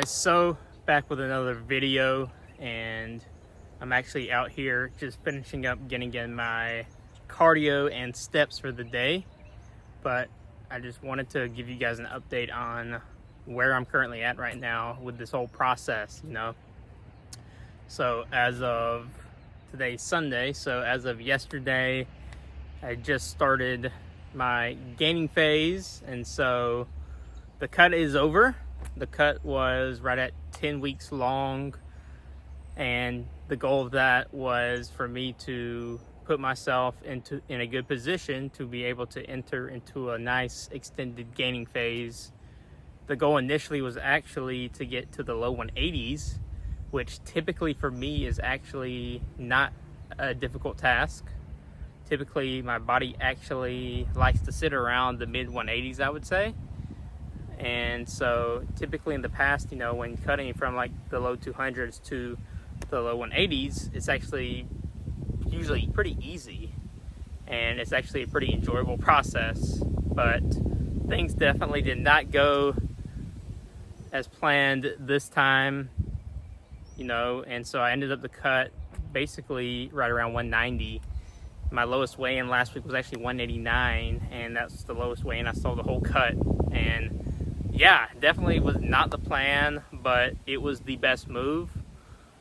So back with another video, and I'm actually out here just finishing up getting in my cardio and steps for the day. But I just wanted to give you guys an update on where I'm currently at right now with this whole process, So as of today's Sunday, so as of yesterday, I just started my gaining phase, and so the cut is over. The cut was right at 10 weeks long, and the goal of that was for me to put myself in a good position to be able to enter into a nice extended gaining phase. The goal initially was actually to get to the low 180s, which typically for me is actually not a difficult task. Typically my body actually likes to sit around the mid 180s, I would say. And so typically in the past, when cutting from like the low 200s to the low 180s, it's actually usually pretty easy, and it's actually a pretty enjoyable process. But things definitely did not go as planned this time, and so I ended up the cut basically right around 190. My lowest weigh-in last week was actually 189, and that's the lowest weigh-in I saw the whole cut. And yeah, definitely was not the plan, but it was the best move.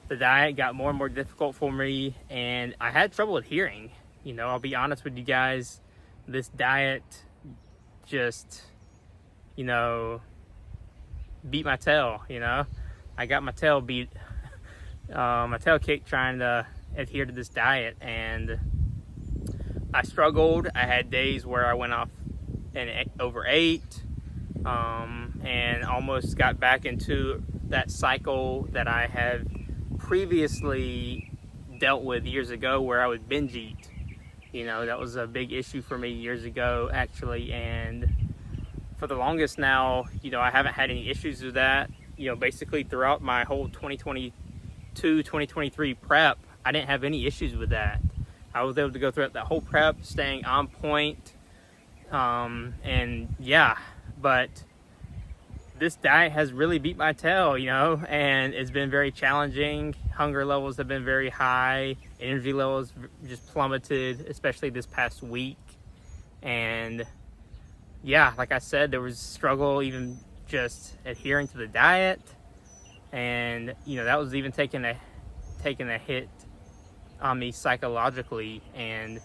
The diet got more and more difficult for me, and I had trouble adhering. I'll be honest with you guys, this diet just, beat my tail, I got my tail beat, my tail kicked trying to adhere to this diet, and I struggled. I had days where I went off and overate, and almost got back into that cycle that I have previously dealt with years ago, where I would binge eat. That was a big issue for me years ago, actually, and for the longest now, I haven't had any issues with that. Basically throughout my whole 2022-2023 prep, I didn't have any issues with that. I was able to go throughout that whole prep, staying on point, and yeah, but this diet has really beat my tail, and it's been very challenging. Hunger levels have been very high. Energy levels just plummeted, especially this past week. And yeah, like I said, there was struggle even just adhering to the diet. And, that was even taking a hit on me psychologically. And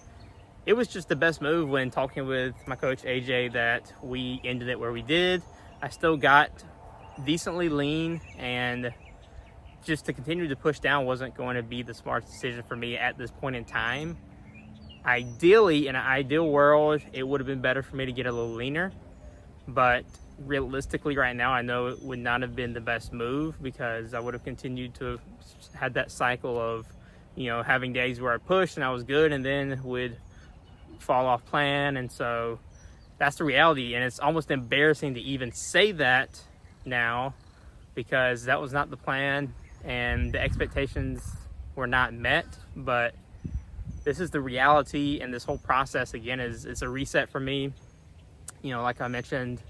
it was just the best move when talking with my coach, AJ, that we ended it where we did. I still got decently lean, and just to continue to push down wasn't going to be the smartest decision for me at this point in time. Ideally, in an ideal world, it would have been better for me to get a little leaner, but realistically right now, I know it would not have been the best move, because I would have continued to have that cycle of, having days where I pushed and I was good and then would fall off plan. And so that's the reality, and it's almost embarrassing to even say that now, because that was not the plan and the expectations were not met. But this is the reality, and this whole process again is a reset for me. Like I mentioned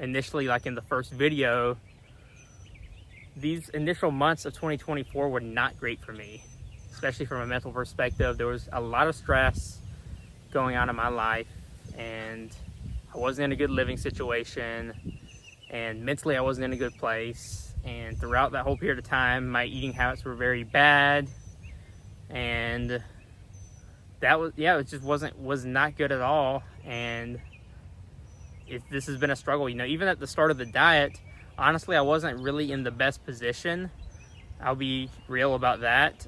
initially, like in the first video, these initial months of 2024 were not great for me, especially from a mental perspective. There was a lot of stress going on in my life, and I wasn't in a good living situation, and mentally I wasn't in a good place. And throughout that whole period of time, my eating habits were very bad, and that was, it just was not good at all. And this has been a struggle. Even at the start of the diet, honestly, I wasn't really in the best position. I'll be real about that.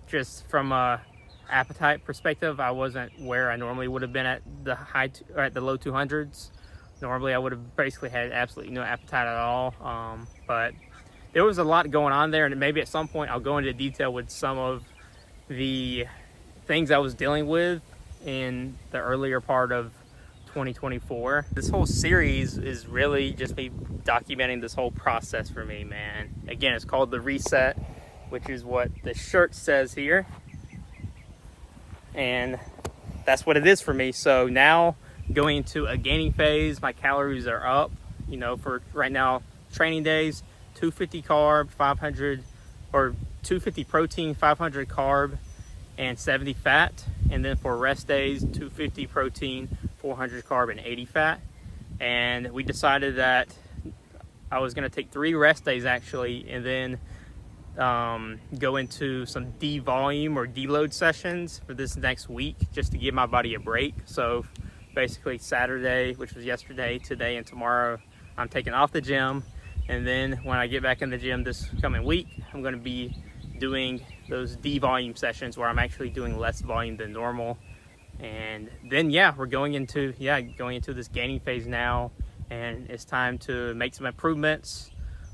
Just from a appetite perspective, I wasn't where I normally would have been at the low 200s. Normally I would have basically had absolutely no appetite at all, but there was a lot going on there, and maybe at some point I'll go into detail with some of the things I was dealing with in the earlier part of 2024. This whole series is really just me documenting this whole process for me, man. Again, it's called The Reset, which is what the shirt says here. And that's what it is for me. So now going into a gaining phase, my calories are up. For right now, training days, 250 carb, 500 or 250 protein, 500 carb, and 70 fat. And then for rest days, 250 protein, 400 carb, and 80 fat. And we decided that I was going to take 3 rest days actually, and then go into some devolume or deload sessions for this next week, just to give my body a break. So basically Saturday, which was yesterday, today, and tomorrow, I'm taking off the gym. And then when I get back in the gym this coming week, I'm going to be doing those devolume sessions where I'm actually doing less volume than normal. And then we're going into this gaining phase now, and it's time to make some improvements.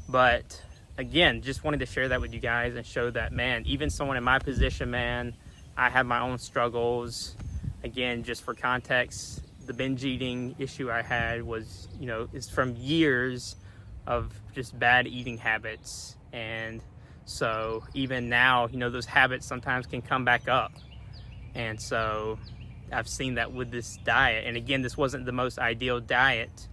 But again, just wanted to share that with you guys and show that, man, even someone in my position, man, I have my own struggles. Again, just for context, the binge eating issue I had was, is from years of just bad eating habits. And so even now, those habits sometimes can come back up. And so I've seen that with this diet. And again, this wasn't the most ideal diet.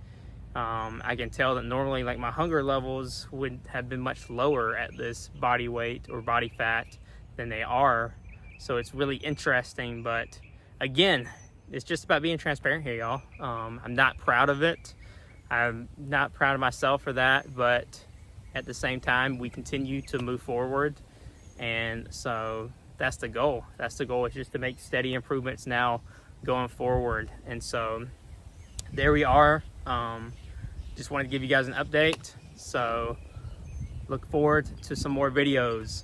I can tell that normally, like, my hunger levels would have been much lower at this body weight or body fat than they are. So it's really interesting. But again, it's just about being transparent here, y'all. I'm not proud of it. I'm not proud of myself for that, but at the same time, we continue to move forward. And so that's the goal. That's the goal, is just to make steady improvements now going forward. And so there we are. Just wanted to give you guys an update. So look forward to some more videos.